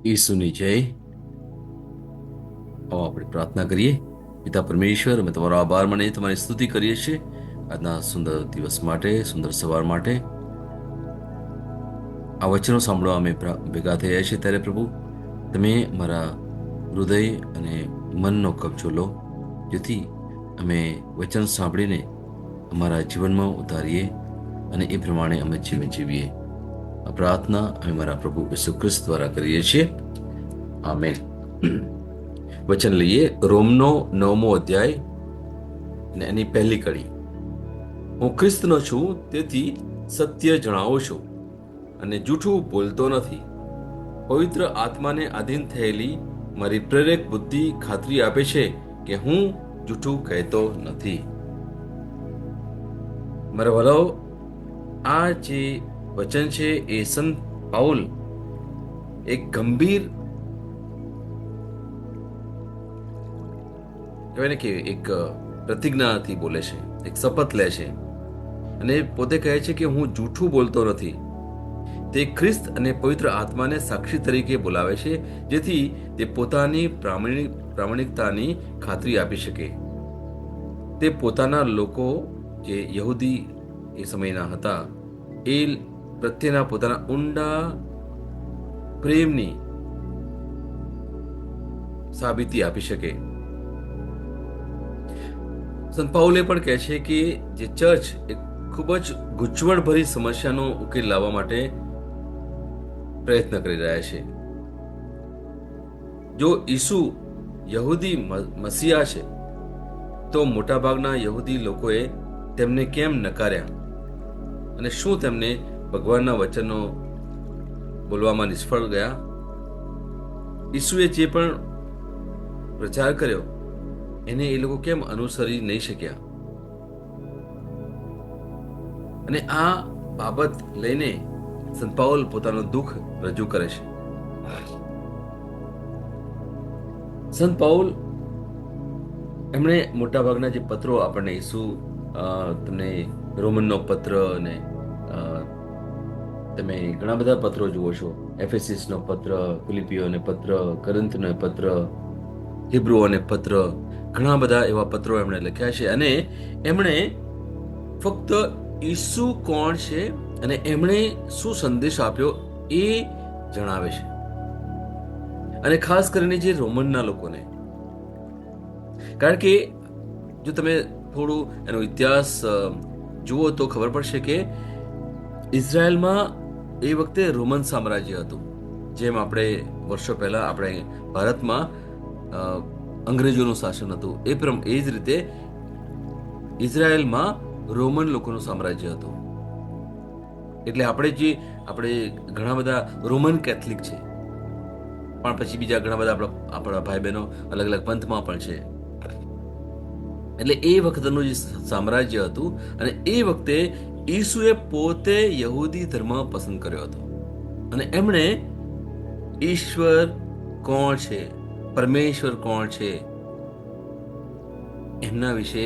ઈસુની જય. આવો આપણે પ્રાર્થના કરીએ. પિતા પરમેશ્વર, અમે તમારો આભાર માનીએ, તમારી સ્તુતિ કરીએ છીએ આજના સુંદર દિવસ માટે, સુંદર સવાર માટે. આ વચનો સાંભળવા અમે ભેગા થયા છીએ ત્યારે પ્રભુ તમે મારા હૃદય અને મનનો કબજો લો, જેથી અમે વચન સાંભળીને અમારા જીવનમાં ઉતારીએ અને એ પ્રમાણે અમે જીવન જીવીએ. આ પ્રાર્થના અમે મારા પ્રભુ ઈસુ ખ્રિસ્ત દ્વારા કરીએ છીએ. આમેન. વચન લઈએ. રોમનો 9મો અધ્યાય ને એની પહેલી કડી. હું ખ્રિસ્તનો છું, તેથી સત્ય જણાવું છું અને જૂઠું બોલતો નથી. પવિત્ર આત્માને આધીન થયેલી મારી પ્રેરક બુદ્ધિ ખાતરી આપે છે કે હું જૂઠું કહેતો નથી. મારા વલાઓ, આ જે વચન છે એ સંત પાઉલ એક ગંભીર કહેવાય ને કે એક પ્રતિજ્ઞાથી બોલે છે, એક શપથ લે છે અને પોતે કહે છે કે હું જૂઠું બોલતો નથી. તે ખ્રિસ્ત અને પવિત્ર આત્માને સાક્ષી તરીકે બોલાવે છે, જેથી તે પોતાની પ્રામાણિકતાની ખાતરી આપી શકે. તે પોતાના લોકો જે યહૂદી એ સમયના હતા એ પ્રત્યેના પોતાના ઊંડા પ્રેમની સાબિતી આપી શકે. સંત પાઉલે પણ કહે છે કે જે ચર્ચ એક ખૂબ જ ગૂંચવણભરી સમસ્યાનો ઉકેલ લાવવા માટે પ્રયત્ન કરી રહ્યા છે. જો ઈસુ યહૂદી મસીહા છે, તો મોટાભાગના યહૂદી લોકોએ તેમને કેમ નકાર્યા અને શું તેમને ભગવાનના વચનો બોલવામાં નિષ્ફળ ગયા? ઈસુએ જે પણ પ્રચાર કર્યો એને એ લોકો કેમ અનુસરી નહીં શક્યા? અને આ બાબત લઈને સંત પાઉલ પોતાનું દુઃખ રજૂ કરે છે. સંત પાઉલ એમણે મોટાભાગના જે પત્રો આપણને ઈસુ તમને રોમનનો પત્ર અને તમે ઘણા બધા પત્રો જુઓ છો. એફેસિસનો પત્ર, ફિલિપિયોને પત્ર, કરંથનો પત્ર, હિબ્રુઓને પત્ર, ઘણા બધા એવા પત્રો એમણે લખ્યા છે અને એમણે ફક્ત ઈસુ કોણ છે અને એમણે શું સંદેશ આપ્યો એ જણાવે છે. અને ખાસ કરીને જે રોમનના લોકોને, કારણ કે જો તમે થોડું એનો ઇતિહાસ જુઓ તો ખબર પડશે કે ઇઝરાયલમાં એ વખતે રોમન સામ્રાજ્ય હતું. જેમ આપણે વર્ષો પહેલા આપણે ભારતમાં અંગ્રેજોનું શાસન હતું, એ જ રીતે ઇઝરાયલમાં રોમન લોકોનું સામ્રાજ્ય હતું. એટલે આપણે ઘણા બધા રોમન કેથલિક છે, પણ પછી બીજા ઘણા બધા આપણા ભાઈ બહેનો અલગ અલગ પંથમાં પણ છે. એટલે એ વખતનું જે સામ્રાજ્ય હતું અને એ વખતે ઈસુએ પોતે યહૂદી ધર્મ પસંદ કર્યો હતો અને એમણે ઈશ્વર કોણ છે, પરમેશ્વર કોણ છે, એમના વિશે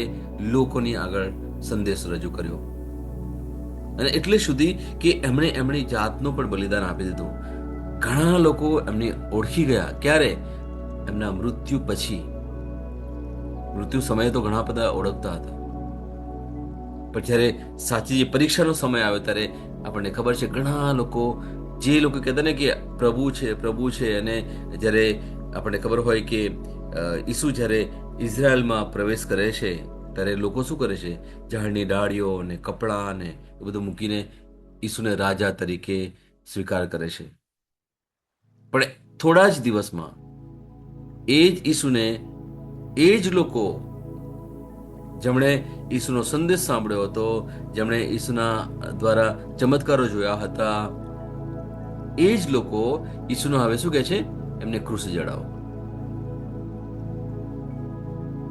લોકોની આગળ સંદેશ રજૂ કર્યો. અને એટલે સુધી કે એમણે એમની જાતનું પણ બલિદાન આપી દીધું. ઘણા લોકો એમને ઓળખી ગયા. ક્યારે? એમના મૃત્યુ પછી. મૃત્યુ સમયે તો ઘણા બધા ઓળખતા હતા, પણ જ્યારે સાચી જે પરીક્ષાનો સમય આવ્યો ત્યારે આપણને ખબર છે ઘણા લોકો, જે લોકો કહેતા ને કે પ્રભુ છે પ્રભુ છે, અને જ્યારે આપણને ખબર હોય કે ઈસુ જ્યારે ઇઝરાયલમાં પ્રવેશ કરે છે ત્યારે લોકો શું કરે છે? ઝાડની ડાળીઓ અને કપડાં ને એ બધું મૂકીને ઈસુને રાજા તરીકે સ્વીકાર કરે છે. પણ થોડા જ દિવસમાં એ જ ઈસુને એ જ લોકો જેમણે ઈસુનો સંદેશ સાંભળ્યો હતો, જેમણે ઈસુના દ્વારા ચમત્કારો જોયા હતા, એ જ લોકો ઈસુનો હવે શું કહે છે? એમને ક્રૂસે જડાવો.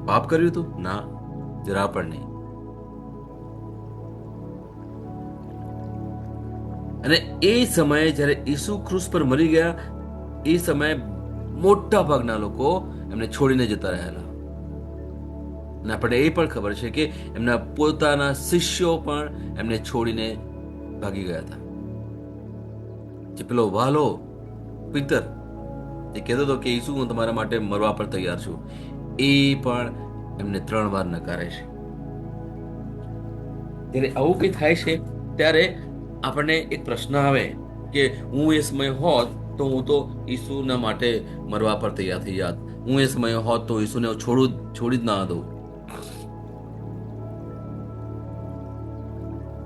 પાપ કર્યું હતું? ના, જરા પણ નહીં. અને એ સમયે જ્યારે ઈસુ ક્રૂસ પર મરી ગયા, એ સમયે મોટા ભાગના લોકો એમને છોડીને જતા રહેલા. અને આપણને એ પણ ખબર છે કે એમના પોતાના શિષ્યો પણ એમને છોડીને ભાગી ગયા હતા. જે પેલો વાલો પિતર એ કહેતો હતો કે ઈસુ હું તમારા માટે મરવા પર તૈયાર છું, એ પણ એમને 3 વાર નકારે છે. ત્યારે આવું કંઈ થાય છે ત્યારે આપણને એક પ્રશ્ન આવે કે હું એ સમય હોત તો હું તો ઈસુના માટે મરવા પર તૈયાર થઈ જાત. હું એ સમય હોત તો ઈસુને છોડી જ ના દઉં.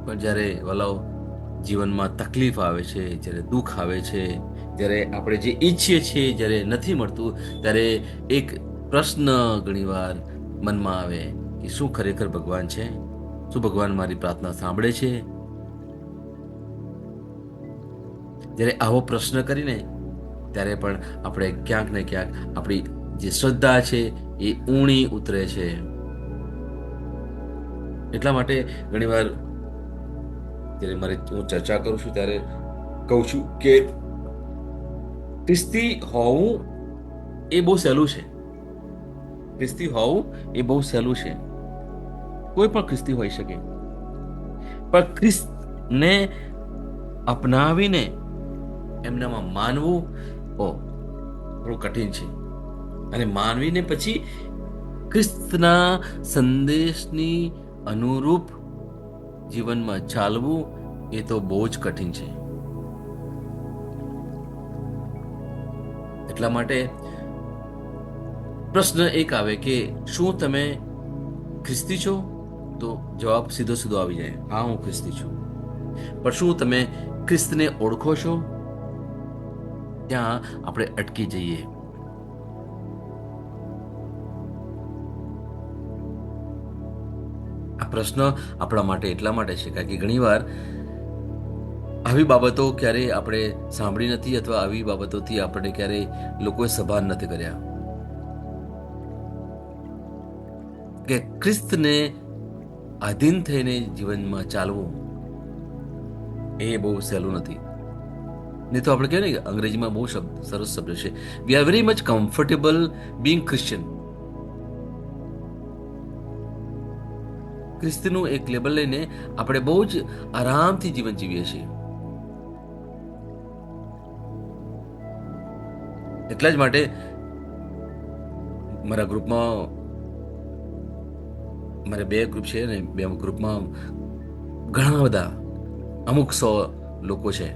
પણ જ્યારે વલાઓ જીવનમાં તકલીફ આવે છે, જ્યારે દુઃખ આવે છે, જ્યારે આપણે જે ઈચ્છીએ છીએ જ્યારે નથી મળતું, ત્યારે એક પ્રશ્ન ઘણીવાર મનમાં આવે કે શું ખરેખર ભગવાન છે? શું ભગવાન મારી પ્રાર્થના સાંભળે છે? જ્યારે આવો પ્રશ્ન કરીને ત્યારે પણ આપણે ક્યાંક ને ક્યાંક આપણી જે શ્રદ્ધા છે એ ઊણી ઉતરે છે. એટલા માટે ઘણીવાર જ્યારે હું ચર્ચા કરું છું ત્યારે કહું છું કે ખ્રિસ્તી હોવું એ બહુ સહેલું છે. ખ્રિસ્તી હોવું એ બહુ સહેલું છે. કોઈ પણ ખ્રિસ્તી હોઈ શકે, પણ ખ્રિસ્તને અપનાવીને એમનામાં માનવું થોડું કઠિન છે. અને માનવીને પછી ખ્રિસ્તના સંદેશની અનુરૂપ જીવનમાં ચાલવું એ તો બહુ જ કઠિન છે. એટલા માટે પ્રશ્ન એક આવે કે શું તમે ખ્રિસ્તી છો? તો જવાબ સીધો સીધો આવી જાય, હા હું ખ્રિસ્તી છું. પણ શું તમે ખ્રિસ્તને ઓળખો છો? ત્યાં આપણે અટકી જઈએ. આ પ્રશ્ન આપણા માટે એટલા માટે છે કારણ કે ઘણીવાર આવી બાબતો ક્યારેય આપણે સાંભળી નથી અથવા આવી બાબતોથી આપણે ક્યારેય લોકોએ સભાન નથી કર્યા કે ખ્રિસ્તને આધીન થઈને જીવનમાં ચાલવું એ બહુ સહેલું નથી. નહીં તો આપણે કહેવાય ને કે અંગ્રેજીમાં બહુ સરસ શબ્દ છે, we are very much comfortable being Christian. ખ્રિસ્તીનું એક લેબલ લઈને આપણે બહુ જ આરામથી જીવન જીવીએ છીએ. એટલા જ માટે મારા ગ્રુપમાં મારે 2 ગ્રુપ છે ને 2 ગ્રુપમાં ઘણા બધા અમુક 100 લોકો છે.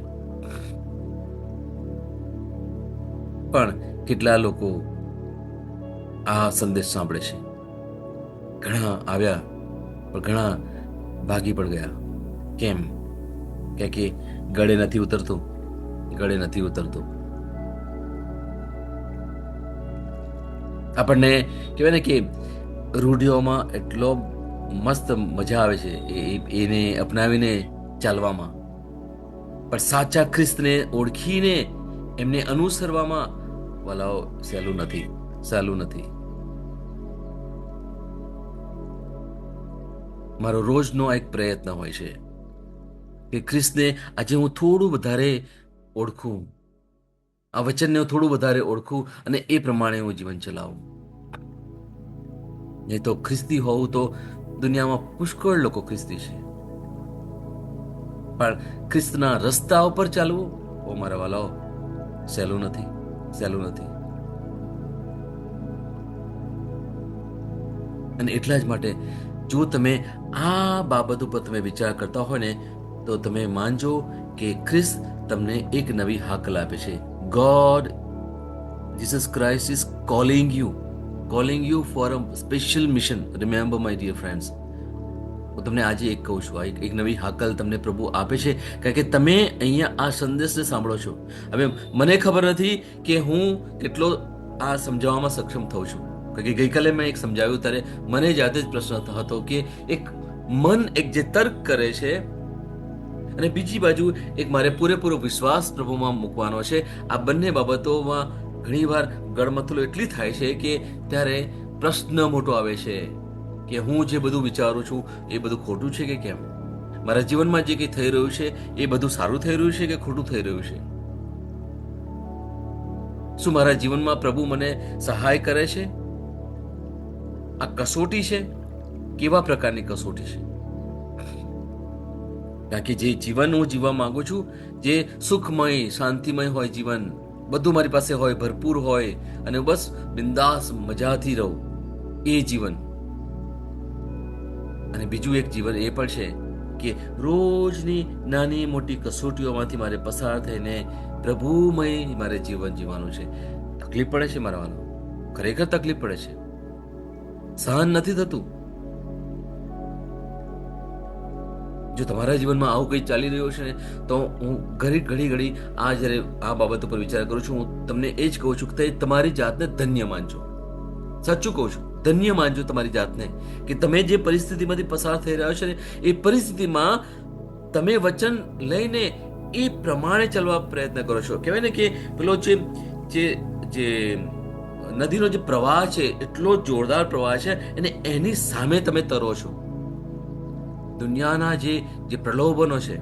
પણ કેટલા લોકો આ સંદેશ સાંભળે છે? ઘણા આવ્યા પણ ઘણા ભાગી પણ ગયા. કેમ? કે ગળે નથી ઉતરતું. આપણને કહેવાય ને કે રૂઢિઓમાં એટલો મસ્ત મજા આવે છે એને અપનાવીને ચાલવામાં, પણ સાચા ખ્રિસ્તને ઓળખીને એમને અનુસરવામાં વાલાઓ સહેલું નથી. મારો રોજનો એક પ્રયત્ન હોય છે કે ખ્રિસ્તને આજે હું થોડું વધારે ઓળખું, આ વચનને હું થોડું વધારે ઓળખું અને એ પ્રમાણે હું જીવન ચલાવું. નહીં તો ખ્રિસ્તી હોવું તો દુનિયામાં પુષ્કળ લોકો ખ્રિસ્તી છે, પણ ખ્રિસ્તના રસ્તા ઉપર ચાલવું મારા વાલાઓ સહેલું નથી. અને એટલા જ માટે જો તમે આ બાબત ઉપર તમે વિચાર કરતા હોય ને તો તમે માનજો કે ખ્રિસ્ત તમને એક નવી હાકલ આપે છે. God Jesus Christ is calling you for a special mission. Remember my dear friends, હું તમને આજે એક કહું છું, આ એક નવી હાકલ તમને પ્રભુ આપે છે કારણ કે તમે અહીંયા આ સંદેશને સાંભળો છો. હવે મને ખબર નથી કે હું કેટલો આ સમજાવવામાં સક્ષમ થઉં છું, કારણ કે ગઈકાલે મેં એક સમજાવ્યું ત્યારે મને જાતે જ પ્રશ્ન હતો કે એક મન એક જે તર્ક કરે છે અને બીજી બાજુ એક મારે પૂરેપૂરો વિશ્વાસ પ્રભુમાં મૂકવાનો છે. આ બંને બાબતોમાં ઘણીવાર ગળમથલો એટલી થાય છે કે ત્યારે પ્રશ્ન મોટો આવે છે કે હું જે બધું વિચારું છું એ બધું ખોટું છે કે કેમ? મારા જીવનમાં જે કંઈ થઈ રહ્યું છે એ બધું સારું થઈ રહ્યું છે કે ખોટું થઈ રહ્યું છે? શું મારા જીવનમાં પ્રભુ મને સહાય કરે છે? આ કસોટી છે. કેવા પ્રકારની કસોટી છે? કારણ કે જે જીવન હું જીવવા માંગુ છું, જે સુખમય શાંતિમય હોય જીવન, બધું મારી પાસે હોય, ભરપૂર હોય અને બસ બિંદાસ મજાથી રહું, એ જીવન. અને બીજું એક જીવન એ પણ છે કે રોજની નાની મોટી કસોટીઓમાંથી મારે પસાર થઈને પ્રભુમય મારે જીવન જીવવાનું છે. તકલીફ પડે છે મારા વાલો, ખરેખર તકલીફ પડે છે, સહન નથી થતું. જો તમારા જીવનમાં આવું કંઈ ચાલી રહ્યું છે ને, તો હું ઘડી આ જ્યારે આ બાબત ઉપર વિચાર કરું છું, હું તમને એ જ કહું છું કે તમારી જાતને ધન્ય માનજો. સાચું કહું છું, ધન્ય માનજો તમારી જાતને કે તમે જે પરિસ્થિતિમાંથી પસાર થઈ રહ્યા છો ને, એ પરિસ્થિતિમાં તમે વચન લઈને એ પ્રમાણે ચાલવા પ્રયત્ન કરો છો. કહેવાય ને કે પેલો જે જે જે નદીનો જે પ્રવાહ છે, એટલો જોરદાર પ્રવાહ છે, અને એની સામે તમે તરો છો. દુનિયાના જે પ્રલોભનો છે,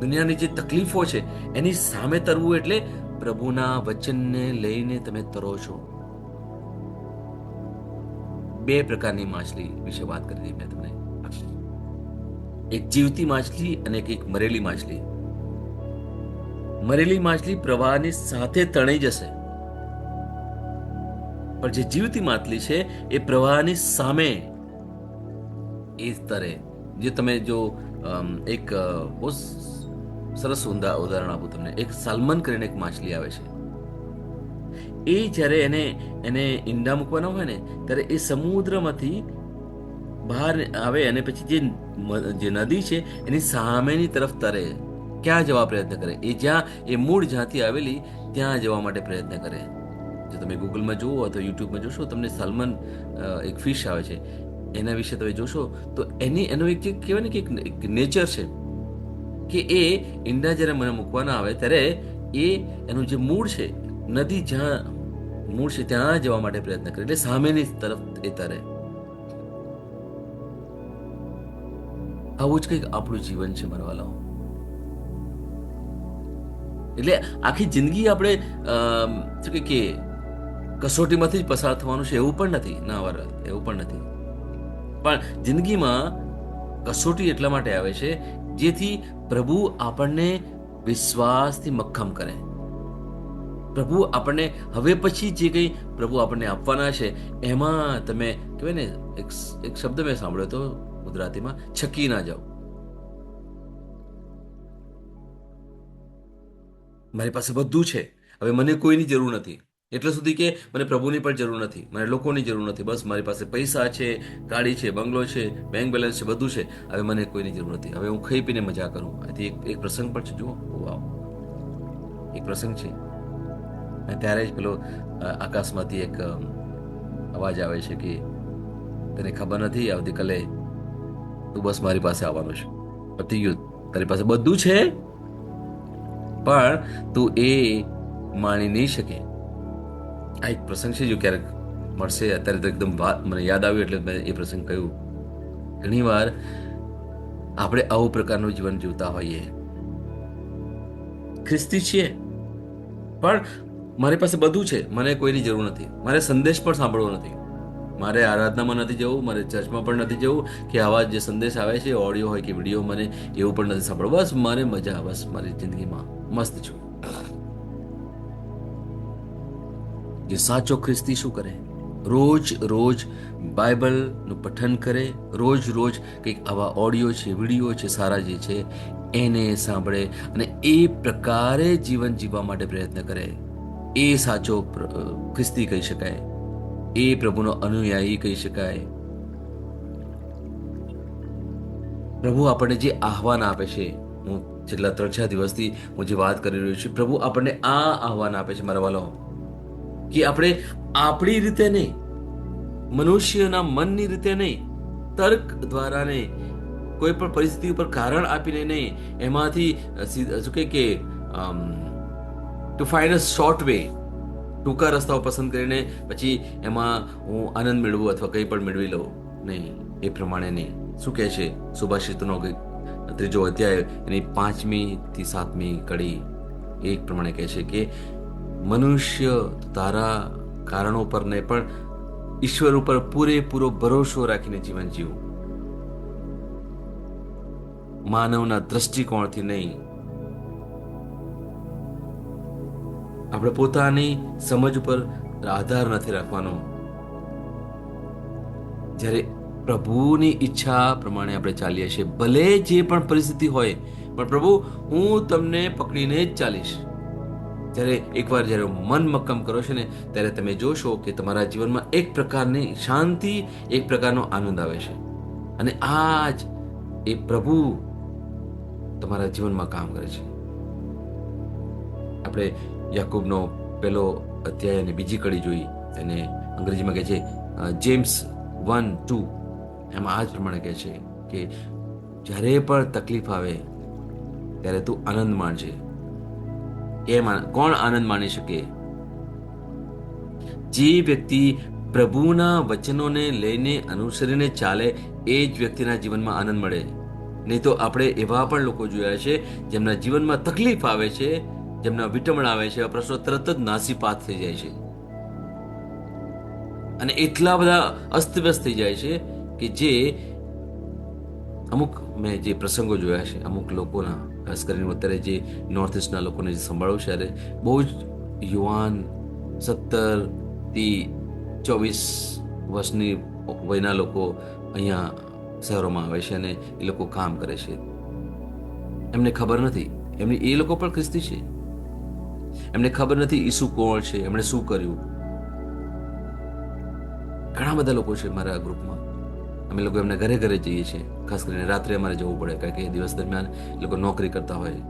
દુનિયાની જે તકલીફો છે, એની સામે તરવું એટલે પ્રભુના વચનને લઈને તમે તરો છો. બે પ્રકારની માછલી વિશે વાત કરી મેં તમને. એક જીવતી માછલી અને એક મરેલી માછલી. મરેલી માછલી પ્રવાહની સાથે તણાઈ જશે, પણ જે જીવતી માછલી છે એ પ્રવાહની સામે એ તરે. જે તમે જો એક બહુ સરસ ઉદાહરણ આપું તમને. એક સાલ્મન કરીને એક માછલી આવે છે. એ જ્યારે એને ઈંડા મૂકવાના હોય ને, ત્યારે એ સમુદ્રમાંથી બહાર આવે અને પછી જે નદી છે એની સામેની તરફ તરે. ક્યાં જવા પ્રયત્ન કરે? એ મૂળ જ્યાંથી આવેલી ત્યાં જવા માટે પ્રયત્ન કરે. જો તમે ગૂગલમાં જુઓ અથવા યુટ્યુબમાં જોશો, તમને સાલ્મન એક ફિશ આવે છે, એના વિશે તમે જોશો તો એનો એક જે કહેવાય ને કે એક નેચર છે કે એ ઈંડા જ્યારે મને મૂકવાના આવે ત્યારે એનું જે મૂળ છે, નદી જ્યાં મૂળ છે ત્યાં જવા માટે પ્રયત્ન કરે, એટલે સામેની તરફ એ તરે. આવું જ કંઈક આપણું જીવન છે મારા વાલાઓ. એટલે આખી જિંદગી આપણે શું કે કસોટીમાંથી જ પસાર થવાનું છે એવું પણ નથી. ના વાલા, એવું પણ નથી. પણ જિંદગીમાં કસોટી એટલા માટે આવે છે જેથી પ્રભુ આપણને વિશ્વાસથી મક્કમ કરે. પ્રભુ આપણને હવે પછી જે કંઈ પ્રભુ આપણને આપવાના છે એમાં તમે કહેવાય ને, એક શબ્દ મેં સાંભળ્યો હતો ગુજરાતીમાં, છકી ના જાઓ. મારી પાસે બધું છે, હવે મને કોઈની જરૂર નથી. એટલે સુધી કે મને પ્રભુની પણ જરૂર નથી, મને લોકોની જરૂર નથી. બસ મારી પાસે પૈસા છે, ગાડી છે, બંગલો છે, બેંક બેલેન્સ છે, બધું છે. હવે મને કોઈની જરૂર નથી. હવે હું ખાઈ પીને મજા કરું. આથી એક પ્રસંગ પણ છે, જુઓ. વાવ, એક પ્રસંગ છે. અને ત્યારે જ પેલો આકાશમાંથી એક અવાજ આવે છે કે તને ખબર નથી, આવતીકાલે તું બસ મારી પાસે આવવાનો છે. પતી ગયું. તારી પાસે બધું છે પણ તું એ માણી નહીં શકે. આ એક પ્રસંગ છે, જો ક્યારેક મળશે. અત્યારે તો એકદમ મને યાદ આવ્યું એટલે મેં એ પ્રસંગ કહ્યું. ઘણીવાર આપણે આવું પ્રકારનું જીવન જીવતા હોઈએ. ખ્રિસ્તી છીએ પણ મારી પાસે બધું છે, મને કોઈની જરૂર નથી. મારે સંદેશ પણ સાંભળવો નથી, મારે આરાધનામાં નથી જવું, મારે ચર્ચમાં પણ નથી જવું, કે આવા જે સંદેશ આવે છે ઓડિયો હોય કે વિડીયો, મને એવું પણ નથી સાંભળવું. બસ મારે મજા, બસ મારી જિંદગીમાં મસ્ત છું. જે સાચો ખ્રિસ્તી શું કરે? રોજ બાઇબલનું પઠન કરે, રોજ કંઈક આવા ઓડિયો છે, વિડીયો છે સારા જે છે એને સાંભળે અને એ પ્રકારે જીવન જીવવા માટે પ્રયત્ન કરે. એ સાચો ખ્રિસ્તી કહી શકાય, એ પ્રભુનો અનુયાયી કહી શકાય. પ્રભુ આપણને જે આહવાન આપે છે, હું છેલ્લા 3-4 દિવસથી હું જે વાત કરી રહ્યો છું, પ્રભુ આપણને આ આહવાન આપે છે મારા વાલો, કે આપણે આપણી રીતે નહીં, મનુષ્યના મનની રીતે નહીં, તર્ક દ્વારા નહીં, કોઈ પણ પરિસ્થિતિ ઉપર કારણ આપીને નહીં, એમાંથી શું કે to find a short way, ટૂંકા રસ્તાઓ પસંદ કરીને પછી એમાં હું આનંદ મેળવું અથવા કંઈ પણ મેળવી લઉં, નહીં. એ પ્રમાણે નહીં. શું કહે છે સુભાષિતનો 3 અધ્યાય એની 5મી થી 7મી કડી એક પ્રમાણે કહે છે કે મનુષ્ય તારા કારણો પર નહીં પણ ઈશ્વર ઉપર પૂરેપૂરો ભરોસો રાખીને જીવન જીવવું. માનવના દ્રષ્ટિકોણથી નહીં. આપણે પોતાની સમજ ઉપર આધાર નથી રાખવાનો. જ્યારે પ્રભુની ઈચ્છા પ્રમાણે આપણે ચાલીએ છીએ, ભલે જે પણ પરિસ્થિતિ હોય, પણ પ્રભુ હું તમને પકડીને જ ચાલીશ. જ્યારે એકવાર જ્યારે મન મક્કમ કરો છો ને, ત્યારે તમે જોશો કે તમારા જીવનમાં એક પ્રકારની શાંતિ, એક પ્રકારનો આનંદ આવે છે. અને આ જ એ પ્રભુ તમારા જીવનમાં કામ કરે છે. આપણે યાકૂબનો પહેલો અધ્યાય અને બીજી કડી જોઈ, અને અંગ્રેજીમાં કહે છે જેમ્સ 1:2, એમાં આ જ પ્રમાણે કહે છે કે જ્યારે પણ તકલીફ આવે ત્યારે તું આનંદ માણજે. કોણ આનંદ માણી શકે? જે વ્યક્તિ પ્રભુના વચનોને લઈને અનુસરીને ચાલે, એ જ વ્યક્તિના જીવનમાં આનંદ મળે. નહીં તો આપણે એવા પણ લોકો જોયા છે જેમના જીવનમાં તકલીફ આવે છે, જેમના વિટમણ આવે છે, પ્રશ્નો તરત જ નાસીપાત થઈ જાય છે, અને એટલા બધા અસ્તવ્યસ્ત થઈ જાય છે કે જે અમુક મેં જે પ્રસંગો જોયા છે અમુક લોકોના, ખાસ કરીને અત્યારે જે નોર્થ ઇસ્ટના લોકોને જે સંભાળું છે, ત્યારે બહુ જ યુવાન 17 થી 24 વર્ષની વયના લોકો અહીંયા શહેરોમાં આવે છે અને એ લોકો કામ કરે છે. એમને ખબર નથી, એ લોકો પણ ખ્રિસ્તી છે, એમને ખબર નથી ઈસુ કોણ છે, એમણે શું કર્યું. ઘણા બધા લોકો છે મારા ગ્રુપમાં. અમે લોકો એમના ઘરે ઘરે જઈએ છીએ, ખાસ કરીને રાત્રે અમારે જવું પડે, કારણ કે દિવસ દરમિયાન એ લોકો નોકરી કરતા હોય.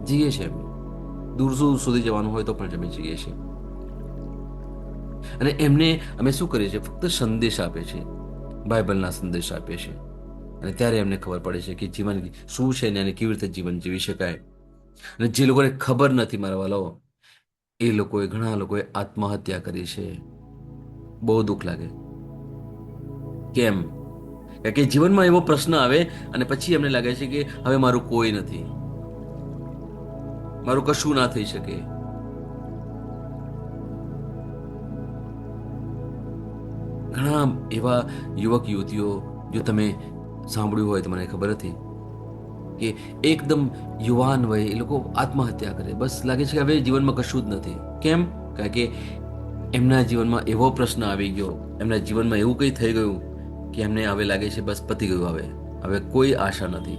જઈએ છીએ દૂર સુધી જવાનું હોય તો પણ અમે જઈએ છીએ. અને એમને અમે શું કરીએ છીએ, ફક્ત સંદેશ આપે છે, બાઇબલના સંદેશ આપીએ છીએ. અને ત્યારે એમને ખબર પડે છે કે જીવન શું છે ને એને કેવી રીતે જીવન જીવી શકાય. અને જે લોકોને ખબર નથી મારા વાલાઓ, એ લોકોએ, ઘણા લોકોએ આત્મહત્યા કરી છે. બહુ દુઃખ લાગે. કેમ? કારણ કે જીવનમાં એવો પ્રશ્ન આવે અને પછી એમને લાગે છે કે હવે મારું કોઈ નથી, મારું કશું ના થઈ શકે. ઘણા એવા યુવક યુવતીઓ, જો તમે સાંભળ્યું હોય તો મને ખબર નથી, કે એકદમ યુવાન વય એ લોકો આત્મહત્યા કરે. બસ લાગે છે કે હવે જીવનમાં કશું જ નથી. કેમ? કારણ કે એમના જીવનમાં એવો પ્રશ્ન આવી ગયો, એમના જીવનમાં એવું કંઈ થઈ ગયું કે એમને હવે લાગે છે બસ પતી ગયું, હવે કોઈ આશા નથી.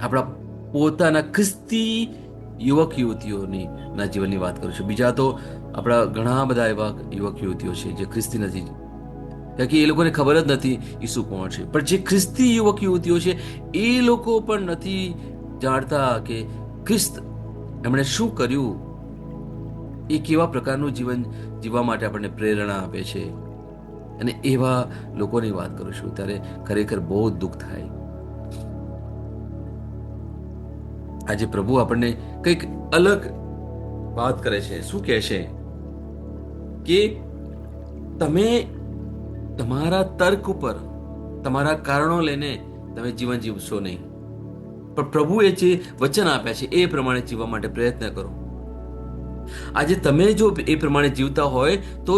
આપણા પોતાના ખ્રિસ્તી યુવક યુવતીઓની ના જીવનની વાત કરું છું. બીજા તો આપણા ઘણા બધા એવા યુવક યુવતીઓ છે જે ખ્રિસ્તી નથી, કારણ કે એ લોકોને ખબર જ નથી ઈસુ કોણ છે. પણ જે ખ્રિસ્તી યુવક યુવતીઓ છે, એ લોકો પણ નથી જાણતા કે ખ્રિસ્ત એમણે શું કર્યું, એ કેવા પ્રકારનું જીવન જીવવા માટે આપણને પ્રેરણા આપે છે. અને એવા લોકોની વાત કરું છું ત્યારે ખરેખર બહુ દુઃખ થાય. આજે પ્રભુ આપણને કંઈક અલગ વાત કરે છે. શું કહે છે કે તમે તમારા તર્ક ઉપર, તમારા કારણો લઈને તમે જીવન જીવશો નહીં, પણ પ્રભુએ જે વચન આપ્યા છે એ પ્રમાણે જીવવા માટે પ્રયત્ન કરો. આજે તમે જો એ પ્રમાણે જીવતા હોય તો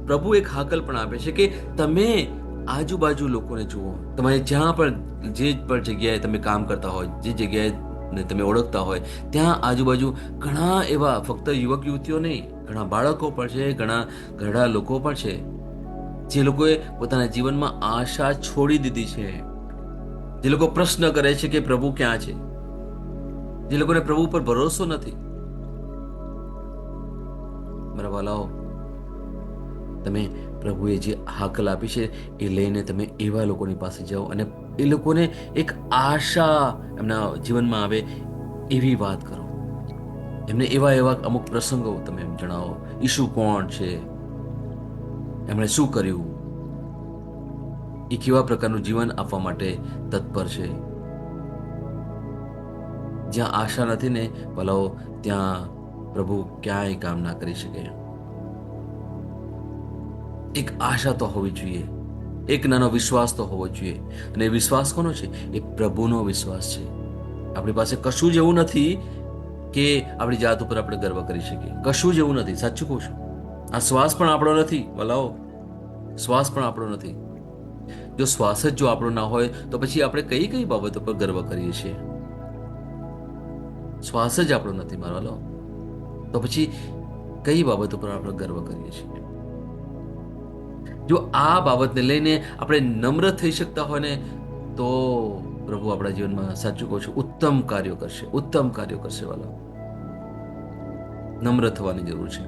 પ્રભુ એક હાકલ પણ આપે છે કે તમે આજુબાજુ લોકોને જુઓ. તમે જ્યાં પણ, જે પણ જગ્યાએ તમે કામ કરતા હોય, જે જગ્યાએ તમે ઓળખતા હોય, ત્યાં આજુબાજુ ઘણા એવા, ફક્ત યુવક યુવતીઓ નહીં, ઘણા બાળકો પણ છે, ઘણા લોકો પણ છે જે લોકોએ પોતાના જીવનમાં આશા છોડી દીધી છે, જે લોકો પ્રશ્ન કરે છે કે પ્રભુ ક્યાં છે, જે લોકોને પ્રભુ પર ભરોસો નથી. મારા વાલાઓ, તમે પ્રભુએ જે હાકલ આપી છે એ લઈને તમે એવા લોકોની પાસે જાઓ અને એ લોકોને એક આશા એમના જીવનમાં આવે એવી વાત કરો. એમને એવા અમુક પ્રસંગો તમે જણાવો. ઈસુ કોણ છે, એમણે શું કર્યું, એ કેવા પ્રકારનું જીવન આપવા માટે તત્પર છે. જ્યાં આશા નથી ને ભલાઓ, ત્યાં પ્રભુ ક્યાંય કામ ના કરી શકે. એક આશા તો હોવી જોઈએ, એક નાનો વિશ્વાસ તો હોવો જોઈએ. અને વિશ્વાસ કોનો છે? એ પ્રભુનો વિશ્વાસ છે. આપણી પાસે કશું જ એવું નથી કે આપણી જાત ઉપર આપણે ગર્વ કરી શકીએ. કશું જ એવું નથી, સાચું કહું છું. આ શ્વાસ પણ આપણો નથી વલાઓ, શ્વાસ પણ આપણો નથી. જો શ્વાસ જ જો આપણો ના હોય તો પછી આપણે કઈ કઈ બાબતો પર ગર્વ કરીએ છીએ? શ્વાસ જ આપણો નથી મારવાલો, તો પછી કઈ બાબતો પર આપણે ગર્વ કરીએ છીએ? જો આ બાબતને લઈને આપણે નમ્ર થઈ શકતા હોય ને, તો પ્રભુ આપણા જીવનમાં, સાચું કહું છું, ઉત્તમ કાર્યો કરશે, ઉત્તમ કાર્યો કરશે વાલા. નમ્ર થવાની જરૂર છે.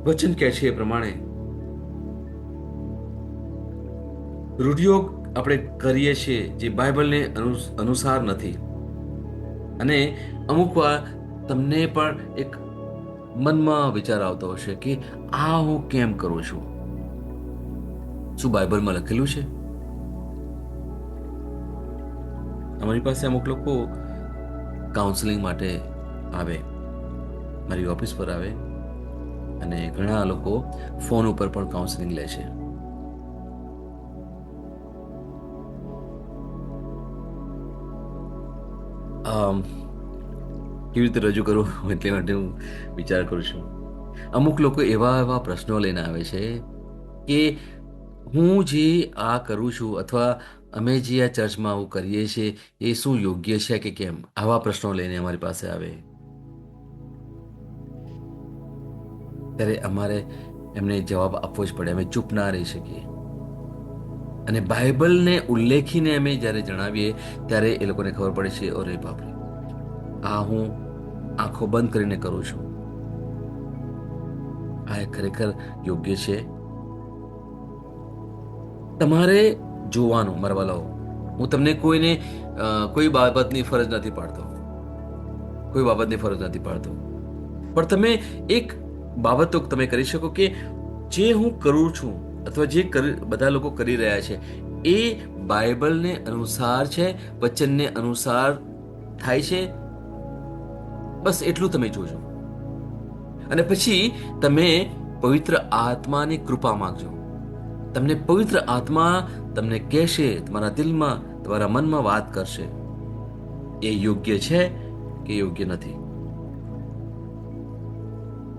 વચન કહે છે એ પ્રમાણે રૂઢિઓ આપણે કરીએ છીએ જે બાઇબલને અનુસાર નથી. અને અમુક વાર તમને પણ એક મનમાં વિચાર આવતો હશે કે આ હું કેમ કરું છું? શું બાઇબલમાં લખેલું છે? અમારી પાસે અમુક લોકો કાઉન્સેલિંગ માટે આવે, મારી ઓફિસ પર આવે, અને ઘણા લોકો ફોન ઉપર પણ કાઉન્સેલિંગ લે છે. કેવી રીતે રજૂ કરું એટલે માટે હું વિચાર કરું છું. અમુક લોકો એવા એવા પ્રશ્નો લઈને આવે છે કે હું જે આ કરું છું, અથવા અમે જે આ ચર્ચમાં આવું કરીએ છીએ, એ શું યોગ્ય છે કે કેમ? આવા પ્રશ્નો લઈને અમારી પાસે આવે. ત્યારે અમારે એમને જવાબ આપવો જ પડે. અમે ચૂપ ના રહી શકીએ. અને બાઇબલને ઉલ્લેખીને અમે જ્યારે જણાવીએ ત્યારે એ લોકોને ખબર પડે છે, અરે બાપરે, આ હું આંખો બંધ કરીને કરું છું, આ ખરેખર યોગ્ય છે? તમારે જોવાનું, મારા વાલાઓ, હું તમને કોઈ બાબતની ફરજ નથી પાડતો, કોઈ બાબતની ફરજ નથી પાડતો, પણ તમે એક બાબત તો તમે કરી શકો કે જે હું કરું છું, અથવા જે બધા લોકો કરી રહ્યા છે, એ બાઇબલને અનુસાર છે, વચનને અનુસાર થાય છે? બસ એટલું તમે જોજો. અને પછી તમે પવિત્ર આત્માની કૃપા માંગજો. તમને પવિત્ર આત્મા તમને કહેશે, તમારા દિલમાં, તમારા મનમાં વાત કરશે, એ યોગ્ય છે કે યોગ્ય નથી.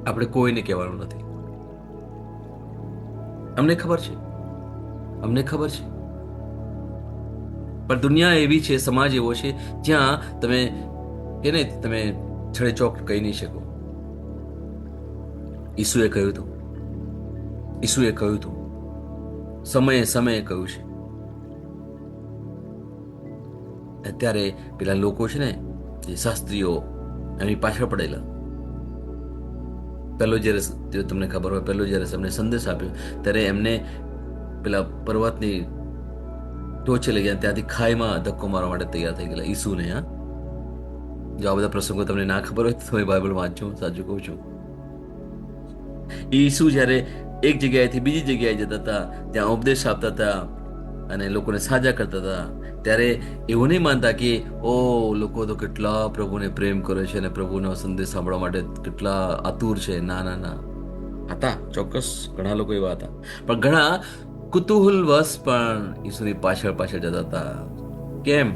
આપણે કોઈને કહેવાનું નથી. અમને ખબર છે, અમને ખબર છે, પણ દુનિયા એવી છે, સમાજ એવો છે, જ્યાં તમે તમે છડે ચોક કહી નહીં શકો. ઈસુએ કહ્યું હતું, ઈસુએ કહ્યું હતું, સમયે સમયે કહ્યું છે. અત્યારે પેલા લોકો છે ને, જે શાસ્ત્રીઓ, એની પાછળ પડેલા, પહેલો જ્યારે તમને ખબર હોય, પહેલો જ્યારે તમને સંદેશ આપ્યો ત્યારે એમને પેલા પર્વતની ટોચે લઈ ગયા, ત્યાંથી ખાઈમાં ધક્કો મારવા માટે તૈયાર થઈ ગયેલા ઈસુને. હા, જો આ બધા પ્રસંગો તમને ના ખબર હોય તો તમે બાઇબલ વાંચો, સાચું કહું છું. ઈસુ જ્યારે એક જગ્યાએથી બીજી જગ્યાએ જતા હતા, ત્યાં ઉપદેશ આપતા હતા અને લોકોને સાજા કરતા હતા, ત્યારે એવું નહીં માનતા કે ઓ, લોકો તો કેટલા પ્રભુને પ્રેમ કરે છે અને પ્રભુનો સંદેશ સાંભળવા માટે કેટલા આતુર છે. ના ના ના, હતા, ચોક્કસ ઘણા લોકો એવા હતા, પણ ઘણા કુતૂહલવશ પણ ઈસુની પાછળ પાછળ જતા હતા. કેમ?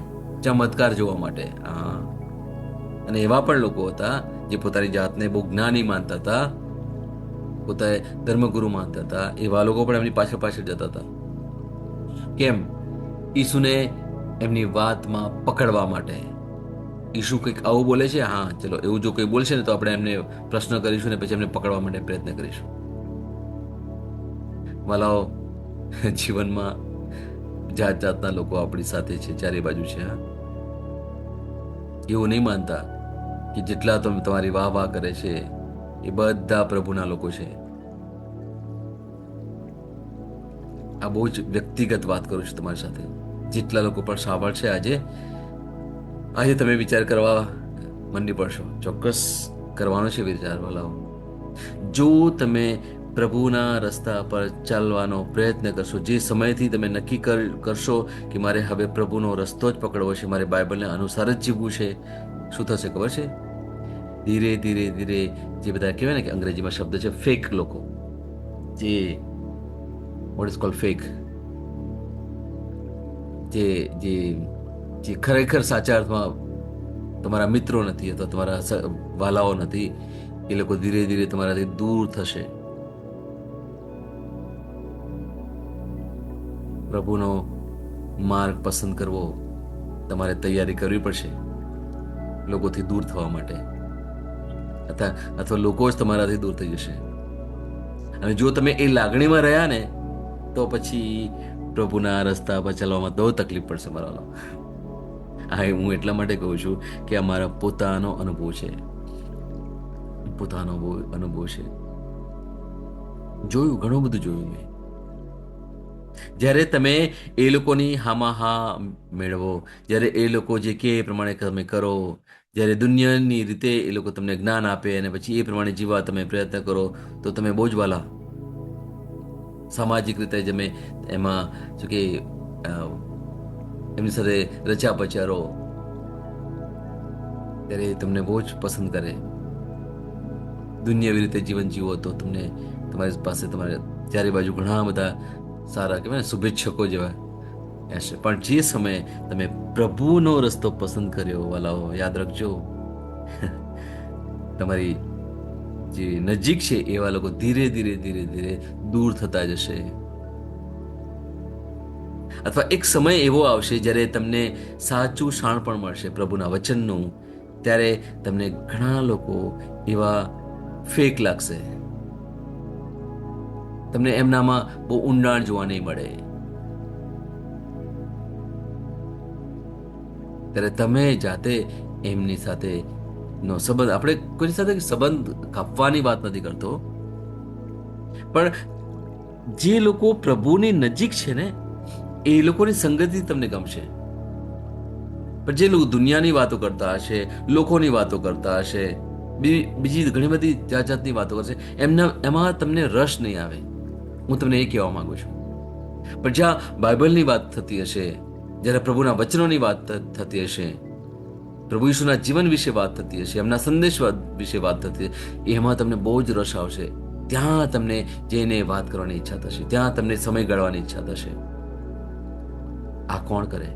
ચમત્કાર જોવા માટે. હા, અને એવા પણ લોકો હતા જે પોતાની જાતને બહુ જ્ઞાની માનતા હતા, પોતાને ધર્મગુરુ માનતા હતા. એવા લોકો પણ એમની પાછળ પાછળ જતા હતા. કેમ? ઈસુને એમની વાતમાં પકડવા માટે. ઈસુ કંઈક આવું બોલે છે, હા ચલો, એવું જો કંઈ બોલશે ને તો આપણે એમને પ્રશ્ન કરીશું ને પછી એમને પકડવા માટે પ્રયત્ન કરીશું. વાલાઓ, જીવનમાં જાત જાતના લોકો આપણી સાથે છે, ચારે બાજુ છે. હા, એવું નહીં માનતા કે જેટલા તમે તમારી વાહ વાહ કરે છે એ બધા પ્રભુના લોકો છે. આ બહુ જ વ્યક્તિગત વાત કરું છું તમારી સાથે. જેટલા લોકો પણ સાંભળશે આજે, આજે તમે વિચાર કરવા મંડી પડશો. ચોક્કસ કરવાનો છે વિચાર વાલાઓ. જો તમે પ્રભુના રસ્તા પર ચાલવાનો પ્રયત્ન કરશો, જે સમયથી તમે નક્કી કરશો કે મારે હવે પ્રભુનો રસ્તો જ પકડવો છે, મારે બાઇબલને અનુસાર જ જીવવું છે, શું થશે ખબર છે? ધીરે ધીરે ધીરે, જે બધા કહેવાય ને કે અંગ્રેજીમાં શબ્દ છે ફેક લોકો, જે વોટ ઇઝ કોલ્ડ ફેક, જે જે જે ખરેખર સાચા અર્થમાં તમારા મિત્રો નથી અથવા તમારા વાલાઓ નથી, એ લોકો ધીરે ધીરે તમારાથી દૂર થશે. પ્રભુનો માર્ગ પસંદ કરવો, તમારે તૈયારી કરવી પડશે લોકોથી દૂર થવા માટે, અથવા લોકો જ તમારાથી દૂર થઈ જશે. અને જો તમે એ લાગણીમાં રહ્યા ને તો પછી પ્રભુના રસ્તા પર ચાલવામાં બહુ તકલીફ પડશે મારા. હા, હું એટલા માટે કહું છું કે આ મારા પોતાનો અનુભવ છે, પોતાનો અનુભવ છે. જોયું, ઘણું બધું જોયું મેં. જ્યારે તમે એ લોકોની હામાં હા મેળવો, જ્યારે એ લોકો જે કે એ પ્રમાણે તમે કરો, જ્યારે દુનિયાની રીતે એ લોકો તમને જ્ઞાન આપે અને પછી એ પ્રમાણે જીવવા તમે પ્રયત્ન કરો, તો તમે બહુ જ વાલા સામાજિક રીતે તમે એમાં શું કે અ, એમની સાથે રચા પચારો, ત્યારે એ તમને બહુ જ પસંદ કરે. દુનિયાવી રીતે જીવન જીવો તો તમને તમારી પાસે તમારે ચારે બાજુ ઘણા બધા સારા કહેવાય ને શુભેચ્છકો જેવા હશે. પણ જે સમયે તમે પ્રભુનો રસ્તો પસંદ કર્યો વાલાઓ, યાદ રાખજો, તમારી જે નજીક છે એવા લોકો ધીરે ધીરે ધીરે ધીરે દૂર થતા જશે. અથવા એક સમય એવો આવશે જ્યારે તમને સાચું શાણપણ મળશે પ્રભુના વચનનું, ત્યારે તમને ઘણા લોકો એવા ફેક લાગશે, તમને એમનામાં બહુ ઊંડાણ જોવા નહીં મળે. ત્યારે તમે જાતે એમની સાથે નો સંબંધ, આપણે કોઈની સાથે સંબંધ કાપવાની વાત નથી કરતો, પણ જે લોકો પ્રભુની નજીક છે ને એ લોકોની સંગતિ તમને ગમશે. પણ જે લોકો દુનિયાની વાતો કરતા હશે, લોકોની વાતો કરતા હશે, બીજી ઘણી બધી જાત જાતની વાતો કરશે, એમાં તમને રસ નહીં આવે. હું તમને એ કહેવા માંગુ છું. પણ જ્યાં બાઇબલની વાત થતી હશે, જ્યારે પ્રભુના વચનોની વાત થતી હશે, પ્રભુ ઈસુના જીવન વિશે વાત થતી હશે, એમના સંદેશ વિશે વાત થતી હશે, એમાં તમને બહુ જ રસ આવશે. ત્યાં તમને જઈને વાત કરવાની ઈચ્છા થશે, ત્યાં તમને સમય ગાળવાની ઈચ્છા થશે. આ કોણ કરે?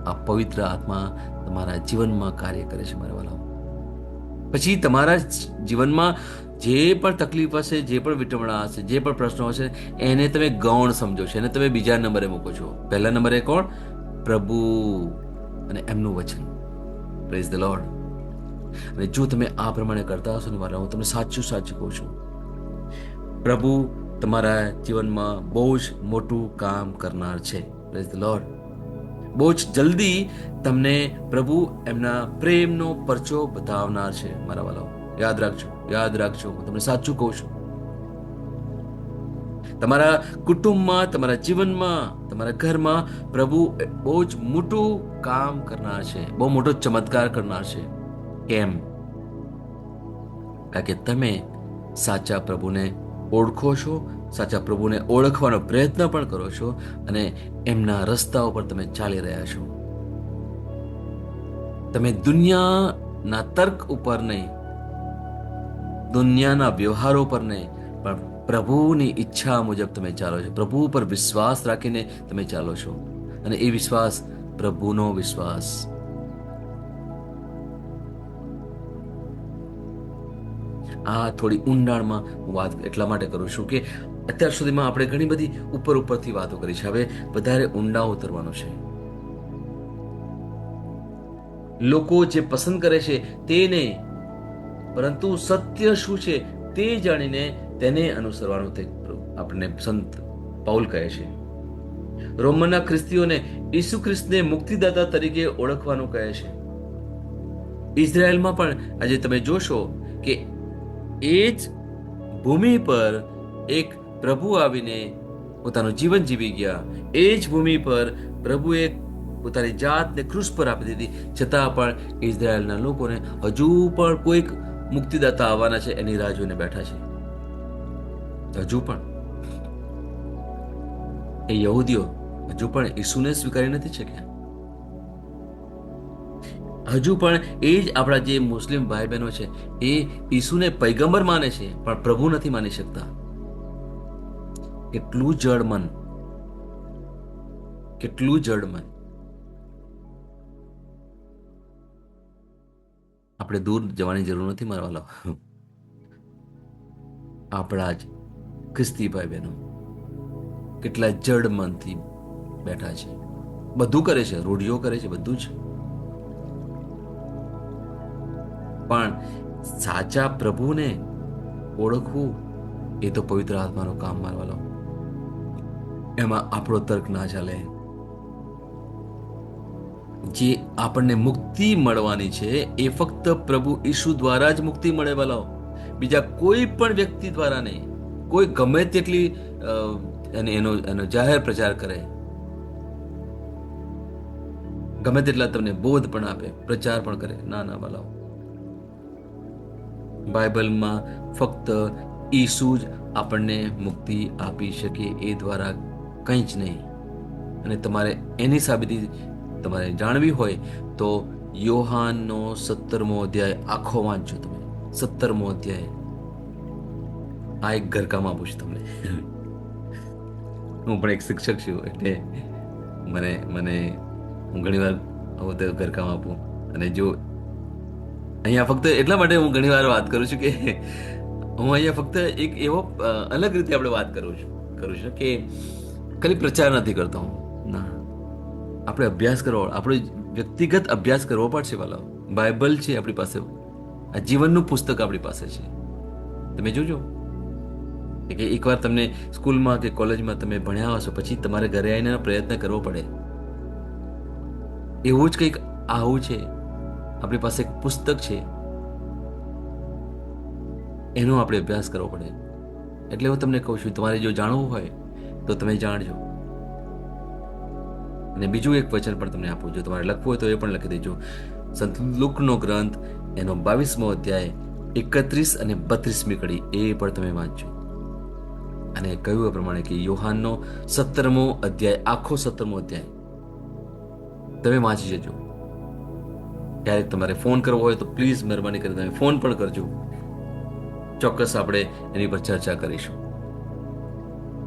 આ પવિત્ર આત્મા તમારા જીવનમાં કાર્ય કરે છે મારા વાલાઓ. પછી તમારા જીવનમાં જે પણ તકલીફ હશે, જે પણ વિટમણા હશે, જે પણ પ્રશ્નો હશે, એને તમે ગૌણ સમજો છો, એને તમે બીજા નંબરે મૂકો છો. પહેલા નંબરે કોણ? પ્રભુ અને એમનું વચન. Praise the lord. અને જો તમે આ પ્રમાણે કરતા હશો ને મારા, હું તમને સાચું સાચું કહું છું, પ્રભુ તમારા જીવનમાં બહુ જ મોટું કામ કરનાર છે. Praise the lord. બહુ જ જલ્દી તમને પ્રભુ એમના પ્રેમનો પરચો બતાવનાર છે મારા વાલાઓ. યાદ રાખજો, યાદ રાખજો, હું તમને સાચું કહું છું. તમારા કુટુંબમાં, તમારા જીવનમાં, તમારા ઘરમાં પ્રભુ બહુ જ મોટું કામ કરનાર છે, બહુ મોટો ચમત્કાર કરનાર છે. કેમ? કારણ કે તમે સાચા પ્રભુને ઓળખો છો, સાચા પ્રભુને ઓળખવાનો પ્રયત્ન પણ કરો છો, અને એમના રસ્તાઓ પર તમે ચાલી રહ્યા છો. તમે દુનિયાના તર્ક ઉપર નહીં, દુનિયાના વ્યવહારો પર નહીં, પણ પ્રભુની ઈચ્છા મુજબ તમે ચાલો છો. પ્રભુ પર વિશ્વાસ રાખીને તમે ચાલો છો, અને એ વિશ્વાસ પ્રભુનો વિશ્વાસ. આ થોડી ઊંડાણમાં હું વાત એટલા માટે કરું છું કે અત્યાર સુધીમાં આપણે ઘણી બધી ઉપરથી વાતો કરી છે. હવે વધારે ઊંડા ઉતરવાનું છે. લોકો જે પસંદ કરે છે તે નહીં, પરંતુ સત્ય શું છે તે જાણીને તેને અનુસરવાનું તે આપણને સંત પાઉલ કહે છે. રોમનના ખ્રિસ્તીઓને ઈસુ ખ્રિસ્તને મુક્તિદાતા તરીકે ઓળખવાનું કહે છે. ઇઝરાયલમાં પણ આજે તમે જોશો કે એ જ ભૂમિ પર એક પ્રભુ આવીને પોતાનું જીવન જીવી ગયા. એ જ ભૂમિ પર પ્રભુએ પોતાની જાતને ક્રૂસ પર આપી દીધી, છતાં પણ ઇઝરાયલના લોકોને હજુ પણ કોઈક મુક્તિદાતા આવવાના છે એની રાહ જોઈને બેઠા છે. હજુ પણ એ યહૂદીઓ હજુ પણ ઈસુને સ્વીકારી નથી શક્યા. હજુ પણ એ જ આપણા જે મુસ્લિમ ભાઈ બહેનો છે એ ઈસુને પૈગંબર માને છે, પણ પ્રભુ નથી માની શકતા. કેટલું જડમન, કેટલું જડમન. આપણે દૂર જવાની જરૂર નથી મારા વાલા. આપણા જ ખ્રિસ્તી ભાઈ બહેનો કેટલા જડ મનથી બેઠા છે, બધું કરે છે, રૂઢિઓ કરે છે, બધું જ. પણ સાચા પ્રભુને ઓળખવું એ તો પવિત્ર આત્માનું કામ માનવાનો. એમાં આપણો તર્ક ના ચાલે. જે આપણને મુક્તિ મળવાની છે એ ફક્ત પ્રભુ ઈસુ દ્વારા જ મુક્તિ મળે વાલાઓ, બીજા કોઈ પણ વ્યક્તિ દ્વારા નહીં. કોઈ ગમે તેટલી એનો એનો જાહેર પ્રચાર કરે, ગમે તેટલા તમને બોધ પણ આપે, પ્રચાર પણ કરે, ના ના વાલાઓ, બાઇબલમાં ફક્ત ઈસુ જ આપણને મુક્તિ આપી શકે, એ દ્વારા કંઈ જ નહીં. અને તમારે એની સાબિતી તમારે જાણવી હોય તો યોહાનનો 17મો અધ્યાય આખો વાંચજો તમે. 17મો અધ્યાય. આ એક ઘરકામ આપું છું તમને. હું પણ એક શિક્ષક છું, એટલે મને મને હું ઘણીવાર આવું તો ઘરકામ આપું. અને જો અહીંયા ફક્ત એટલા માટે હું ઘણીવાર વાત કરું છું કે હું અહીંયા ફક્ત એક એવો અલગ રીતે આપણે વાત કરું છું કે ખાલી પ્રચાર નથી કરતો હું. ના, આપણે અભ્યાસ કરવો, આપણે વ્યક્તિગત અભ્યાસ કરવો પડશે વાલા. બાઇબલ છે આપણી પાસે, આ જીવનનું પુસ્તક આપણી પાસે છે. તમે જોજો કે એકવાર તમને સ્કૂલમાં કે કોલેજમાં તમે ભણ્યા હશો, પછી તમારે ઘરે આવીને પ્રયત્ન કરવો પડે. એવું જ કંઈક આવું છે, આપણી પાસે એક પુસ્તક છે, એનો આપણે અભ્યાસ કરવો પડે. એટલે હું તમને કહું છું, તમારે જો જાણવું હોય તો તમે જાણજો. અને બીજું એક વચન પણ તમને આપું, જો તમારે લખવું હોય તો એ પણ લખી દેજો. સંત લુકનો ગ્રંથ, એનો 22મો અધ્યાય 31 અને 32મી કડી, એ પણ તમે વાંચજો. અને કહ્યું એ પ્રમાણે કે યોહાનનો 17મો અધ્યાય, આખો 17મો અધ્યાય તમે વાંચી જજો. ક્યારેક તમારે ફોન કરવો હોય તો પ્લીઝ મહેરબાની કરી તમે ફોન પણ કરજો. ચોક્કસ આપણે એની પર ચર્ચા કરીશું.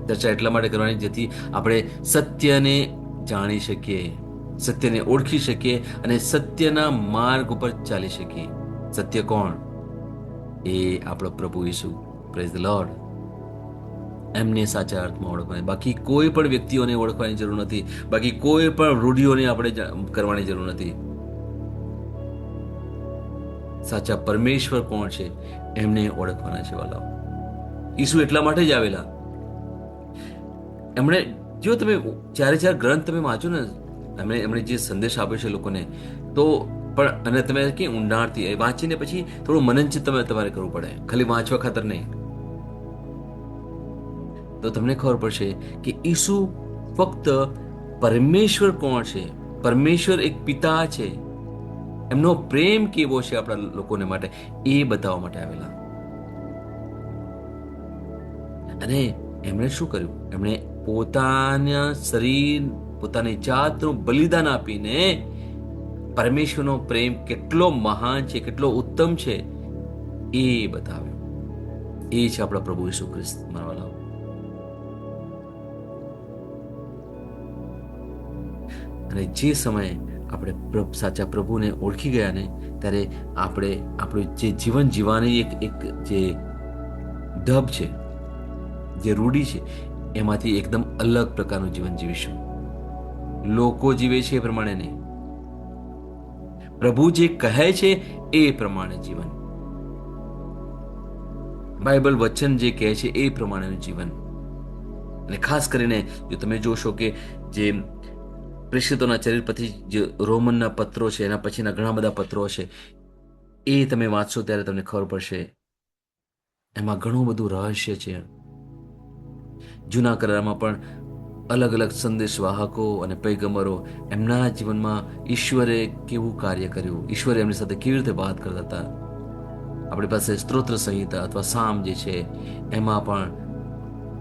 ચર્ચા એટલા માટે કરવાની જેથી આપણે સત્યને જાણી શકીએ, સત્યને ઓળખી શકીએ અને સત્યના માર્ગ ઉપર ચાલી શકીએ. સત્ય કોણ? એ આપણો પ્રભુ ઈસુ. Praise the lord. એમને સાચા અર્થમાં ઓળખવાની, બાકી કોઈ પણ વ્યક્તિઓને ઓળખવાની જરૂર નથી, બાકી કોઈ પણ રૂઢિઓને આપણે કરવાની જરૂર નથી. સાચા પરમેશ્વર કોણ છે એમને ઓળખવાના છે વાલાઓ. ઈસુ એટલા માટે જ આવેલા. એમણે, જો તમે ચારે ગ્રંથ તમે વાંચો ને, એમણે જે સંદેશ આપ્યો છે લોકોને, તો પણ અને તમે કે ઊંડાણથી વાંચીને પછી થોડું મનનચિત તમારે કરવું પડે, ખાલી વાંચવા ખાતર નહીં. તો તમને ખબર પડશે કે ઈસુ ફક્ત પરમેશ્વર કોણ છે, પરમેશ્વર એક પિતા છે, એમનો પ્રેમ કેવો છે આપણા લોકોને માટે, એ બતાવવા માટે આવેલા. અને એમણે શું કર્યું? એમણે પોતાના શરીર, પોતાની જાતનું બલિદાન આપીને પરમેશ્વરનો પ્રેમ કેટલો મહાન છે, કેટલો ઉત્તમ છે, એ બતાવ્યો. એ છે આપણા પ્રભુ ઈસુ ખ્રિસ્ત. મારવાલા, અને જે સમયે આપણે સાચા પ્રભુને ઓળખી ગયા ને, ત્યારે આપણે આપણું જે જીવન જીવવાની એક જે ઢબ છે, જે રૂઢી છે, એમાંથી એકદમ અલગ પ્રકારનું જીવન જીવીશું. લોકો જીવે છે એ પ્રમાણે નહીં, પ્રભુ જે કહે છે એ પ્રમાણે જીવન, બાઇબલ વચન જે કહે છે એ પ્રમાણેનું જીવન. અને ખાસ કરીને જો તમે જોશો કે જે પ્રેષિતોના ચરિત્ર પછી જે રોમનના પત્રો છે, એના પછીના ઘણા બધા પત્રો છે, એ તમે વાંચશો ત્યારે તમને ખબર પડશે એમાં ઘણું બધું રહસ્ય છે. જૂના કરારમાં પણ અલગ અલગ સંદેશવાહકો અને પૈગંબરો, એમના જીવનમાં ઈશ્વરે કેવું કાર્ય કર્યું, ઈશ્વરે એમની સાથે કેવી રીતે વાત કરતા હતા. આપણી પાસે સ્તોત્ર સંહિતા અથવા સામ જે છે, એમાં પણ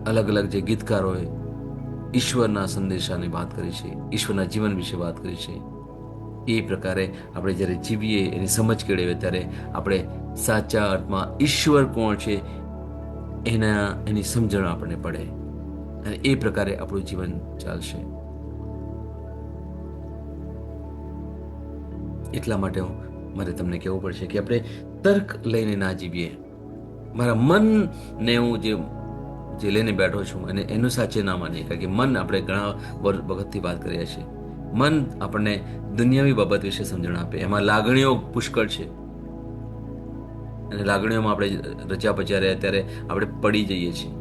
અલગ અલગ જે ગીતકારોએ ઈશ્વરના સંદેશાની વાત કરી છે, ઈશ્વરના જીવન વિશે વાત કરી છે. એ પ્રકારે આપણે જ્યારે જીવીએ, એની સમજ કેળવીએ, ત્યારે આપણે સાચા અર્થમાં ઈશ્વર કોણ છે એની સમજણ આપણને પડે, અને એ પ્રકારે આપણું જીવન ચાલશે. એટલા માટે મારે તમને કહેવું પડશે કે આપણે તર્ક લઈને ના જીવીએ. મારા મનને હું જે લઈને બેઠો છું અને એનું સાચે ના માનીએ. કારણ કે મન આપણે ઘણા વખતથી વાત કરીએ છીએ. મન આપણને દુનિયાવી બાબત વિશે સમજણ આપે. એમાં લાગણીઓ પુષ્કળ છે અને લાગણીઓમાં આપણે રચ્યા પચ્યા રહ્યા ત્યારે આપણે પડી જઈએ છીએ.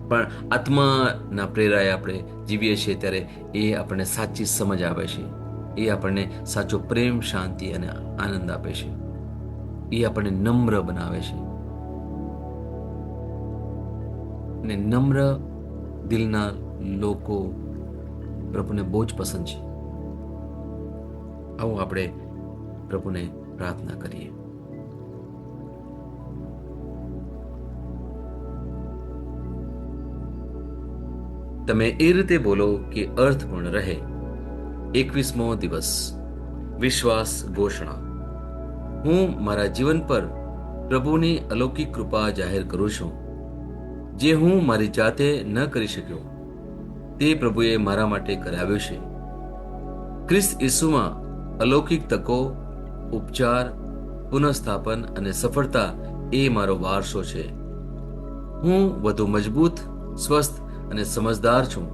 પણ આત્માના પ્રેરાય આપણે જીવીએ છીએ ત્યારે એ આપણને સાચી સમજ આપે છે. એ આપણને સાચો પ્રેમ, શાંતિ અને આનંદ આપે છે. એ આપણને નમ્ર બનાવે છે અને નમ્ર દિલના લોકો પ્રભુને બહુ જ પસંદ છે. આવું આપણે પ્રભુને પ્રાર્થના કરીએ. તમે એ રીતે બોલો કે અર્થપૂર્ણ રહે. 21મો દિવસ, વિશ્વાસ ઘોષણા. હું મારા જીવન પર પ્રભુની અલૌકિક કૃપા જાહેર કરું છું. જે હું મારી જાતે ન કરી શક્યો તે પ્રભુએ મારા માટે કરાવ્યું છે. ખ્રિસ્ત ઈસુમાં અલૌકિક તકો, ઉપચાર, પુનઃસ્થાપન અને સફળતા એ મારો વારસો છે. હું વધુ મજબૂત, સ્વસ્થ અને સમજદાર છું.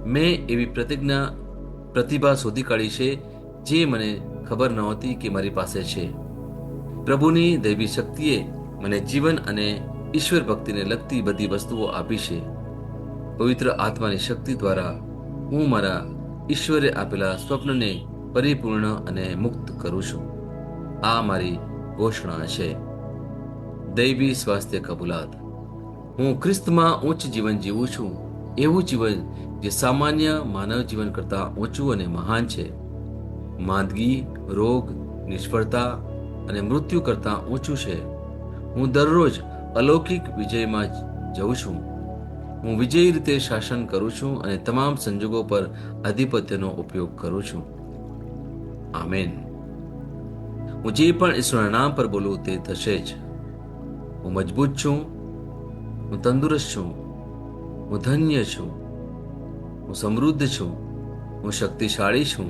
મેં એવી પ્રતિભા શોધી કાઢી છે જે મને ખબર નહોતી કે મારી પાસે છે. પ્રભુની દૈવી શક્તિએ મને જીવન અને ઈશ્વર ભક્તિને લગતી બધી વસ્તુઓ આપી છે. પવિત્ર આત્માની શક્તિ દ્વારા હું મારા ઈશ્વરે આપેલા સ્વપ્નને પરિપૂર્ણ અને મુક્ત કરું છું. આ મારી ઘોષણા છે. દૈવી સ્વાસ્થ્ય કબૂલાત. હું ખ્રિસ્તમાં ઉચ્ચ જીવન જીવું છું. એવું જીવન જે સામાન્ય માનવ જીવન કરતાં ઊંચું અને મહાન છે. માંદગી, રોગ, નિષ્ફળતા અને મૃત્યુ કરતાં ઊંચું છે. હું દરરોજ અલૌકિક વિજયમાં જઉં છું. હું વિજયી રીતે શાસન કરું છું અને તમામ સંજોગો પર આધિપત્યનો ઉપયોગ કરું છું. આમેન. હું જે પણ ઈશ્વરના નામ પર બોલું તે થશે જ. હું મજબૂત છું. હું તંદુરસ્ત છું. હું ધન્ય છું. હું સમૃદ્ધ છું. હું શક્તિશાળી છું.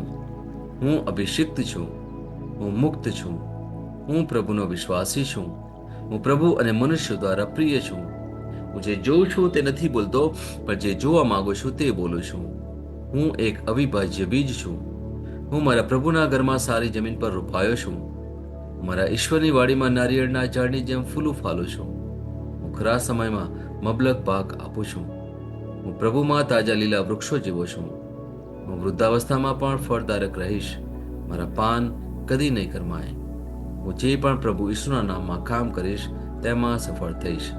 હું અભિષિક્ત છું. હું મુક્ત છું. હું પ્રભુનો વિશ્વાસી છું. હું પ્રભુ અને મનુષ્ય દ્વારા પ્રિય છું. હું જે જોઉં છું તે નથી બોલતો, પણ જે જોવા માંગુ છું તે બોલું છું. હું એક અવિભાજ્ય બીજ છું. હું મારા પ્રભુના ઘરમાં સારી જમીન પર રોપાયો છું. હું મારા ઈશ્વરની વાડીમાં નારિયેળના ઝાડની જેમ ફૂલું ફાલું છું. હું ખરા સમયમાં મબલક પાક આપું છું. હું પ્રભુમાં તાજા લીલા વૃક્ષો જેવો છું. હું વૃદ્ધાવસ્થામાં પણ ફળદાયક રહીશ. મારા પાન કદી નહીં કરમાય. હું જે પણ પ્રભુ ઈસુના નામમાં કામ કરીશ તેમાં સફળ થઈશ.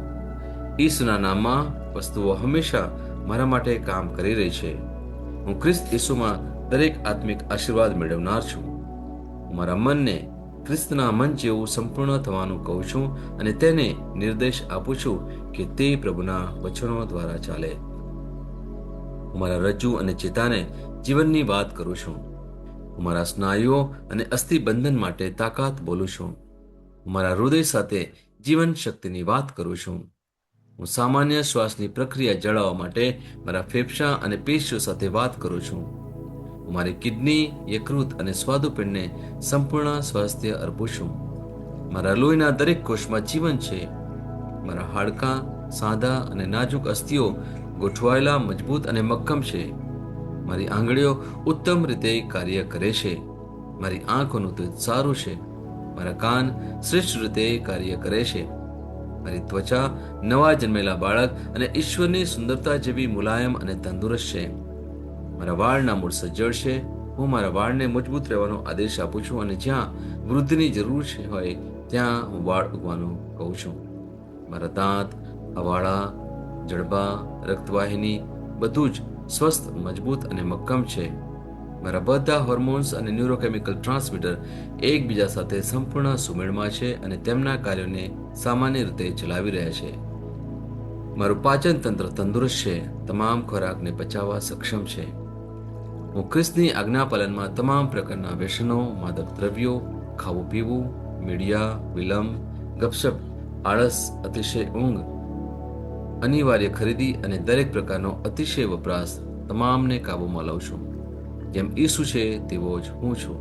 ઈસુના નામમાં વસ્તુઓ હંમેશા મારા માટે કામ કરી રહી છે. હું ખ્રિસ્ત ઈસુમાં દરેક આત્મિક આશીર્વાદ મેળવનાર છું. હું મારા મનને ખ્રિસ્તના મન જેવું સંપૂર્ણ થવાનું કહું છું અને તેને નિર્દેશ આપું છું કે તે પ્રભુના વચનો દ્વારા ચાલે. હું મારા રજ્જુ અને ચેતાને જીવનની વાત કરું છું. હું મારા સ્નાયુઓ અને અસ્થિબંધન માટે તાકાત બોલું છું. હું મારા હૃદય સાથે જીવન શક્તિની વાત કરું છું. હું સામાન્ય શ્વાસની પ્રક્રિયા જાળવવા માટે મારા ફેફસા અને પેશીઓ સાથે વાત કરું છું. હું મારી કિડની, યકૃત અને સ્વાદુપિંડને સંપૂર્ણ સ્વાસ્થ્ય અર્પું છું. મારા લોહીના દરેક કોષમાં જીવન છે. મારા હાડકાં, સાંધા અને નાજુક અસ્થિઓ ગોઠવાયેલા, મજબૂત અને મક્કમ છે. મારી આંગળીઓ ઉત્તમ રીતે કાર્ય કરે છે. મારી આંખોનું તેજ સારું છે. મારા કાન શ્રેષ્ઠ રીતે કાર્ય કરે છે. મારી ત્વચા નવા જન્મેલા બાળક અને ઈશ્વરની સુંદરતા જેવી મુલાયમ અને તંદુરસ્ત છે. મારા વાળના મૂળ સજ્જડ છે. હું મારા વાળને મજબૂત રહેવાનો આદેશ આપું છું અને જ્યાં વૃદ્ધિની જરૂર હોય ત્યાં હું વાળ ઉગવાનું કહું છું. મારા દાંત, અવાળા, જડબા, રક્તવાહિની બધું જ સ્વસ્થ, મજબૂત અને મક્કમ છે. મારા બધા હોર્મોન્સ અને ન્યુરોકેમિકલ ટ્રાન્સમીટર એકબીજા સાથે સંપૂર્ણ સુમેળમાં છે અને તેમના કાર્યોને સામાન્ય રીતે ચલાવી રહ્યા છે. મારું પાચન તંત્ર તંદુરસ્ત છે. તમામ ખોરાકને પચાવવા સક્ષમ છે. હું ખ્રિસ્તની આજ્ઞાપાલનમાં તમામ પ્રકારના વ્યસનો, માદક દ્રવ્યો, ખાવું પીવું, મીડિયા, વિલંબ, ગપસપ, આળસ, અતિશય ઊંઘ, અનિવાર્ય ખરીદી અને દરેક પ્રકારનો અતિશય વપરાશ તમામને કાબૂમાં લઉં છું. જેમ ઈસુ છે તેવો જ હું છું.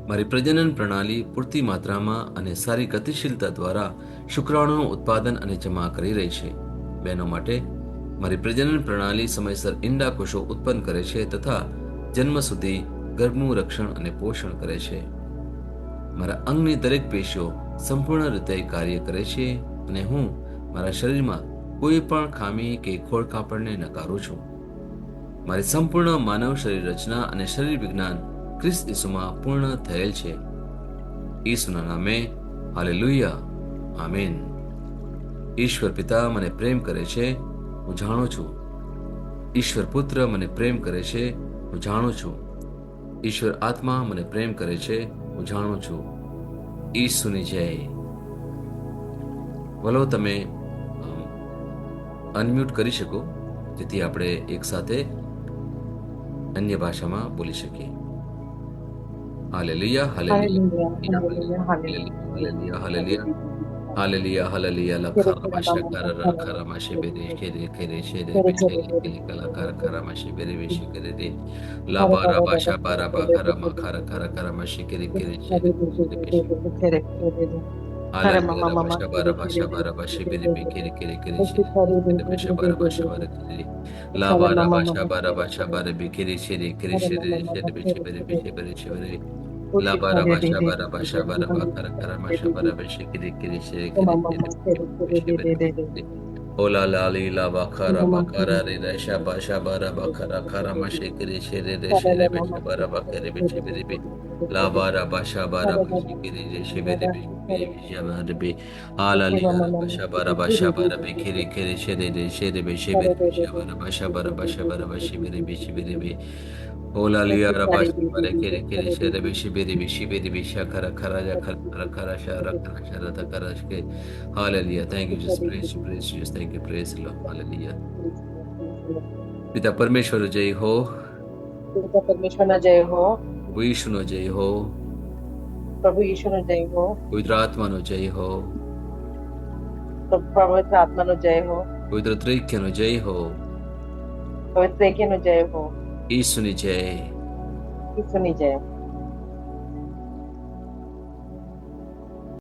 મારી પ્રજનન પ્રણાલી પૂરતી માત્રામાં અને સારી ગતિશીલતા દ્વારા શુક્રાણુનું ઉત્પાદન અને જમા કરી રહી છે. બહેનો માટે મારી પ્રજનન પ્રણાલી સમયસર ઈંડા કોષો ઉત્પન્ન કરે છે તથા જન્મ સુધી ગર્ભનું રક્ષણ અને પોષણ કરે છે. મારા અંગની દરેક પેશીઓ સંપૂર્ણ રીતે કાર્ય કરે છે અને હું મારા શરીરમાં કોઈ પણ ખામી કે ખોળખાપણને નકારું છું. મારી સંપૂર્ણ માનવ શરીર રચના અને શરીર વિજ્ઞાન ખ્રિસ્ત ઈસુમાં પૂર્ણ થયેલ છે. ઈસુના નામે હાલેલુયા, આમેન. ઈશ્વર પિતા મને પ્રેમ કરે છે, હું જાણું છું. ઈશ્વર પુત્ર મને પ્રેમ કરે છે, હું જાણું છું. ઈશ્વર આત્મા મને પ્રેમ કરે છે, હું જાણું છું. ઈસુની જય. વલો તમે અનમ્યુટ કરી શકો જેથી આપણે એક સાથે અન્ય ભાષામાં બોલી શકીએ. Hallelujah, hallelujah, Hallelujah, hallelujah, hallelujah, hallelujah, hallelujah, hallelujah. લખરા શકર રખરા માશે બેરે ખેરે ખેરે શેરે બેચે ખેલે કલાકાર ખરા માશે બેરે વેશે કરે રે લાબારા બાશા બારા બાખરા મખરા ખરા ખરા માશે કરે કરે શેરે બેરે બેશે હાલેલુયા બાશા બારા બાશે બેરે બે ખેરે ખેરે કરે શેરે બેશે બારા કરે લાબારા બાશા બારા બે ખેરે શેરે કરે શેરે શેરે બેશે બેરે બેશે બેરે શેરે લાબારા બાશા બારા બાખરા ખરા માશા બારા બેશે કરે કરે શેરે કરે બેશે બેરે ઓલા લાલી લા બાખરા બાખરા રે રેશા બાશા બારા બાખરા ખરા માશે કરે શેરે રે શેરે બેશે બારા બાખરે બેશે બેરે બે લાબારા બાશા બારા બેશે કરે રે શેરે બેશે બારે બે આલાલી બાશા બારા બે ખેરે ખેરે શેરે રે શેરે બેશે બેરે બેશે બાશા બારા બેશે બેરે બેશે બેરે બે ઓલા લિયા બાશા બારે ખેરે ખેરે શેરે બેશે બેરે બેશે ખરા ખરા જા ખરા ખરા શારા ખરા શારા તા ખરા કે hallelujah. Thank you Jesus. Praise Jesus. Thank you. Praise લો. હાલેલુયા. પિતા પરમેશ્વર જય હો, पिता परमेश्वर ना जय हो, પ્રભુ ઈશુનો જય હો, प्रभु यीशु नो जय हो, પવિત્ર આત્માનો જય હો, प्रभु पवित्र आत्मा नो जय हो, પવિત્ર ત્રિક્યનો જય હો. पवित्र एके नो जय हो, ઈશુની જય. यीशु नी जय.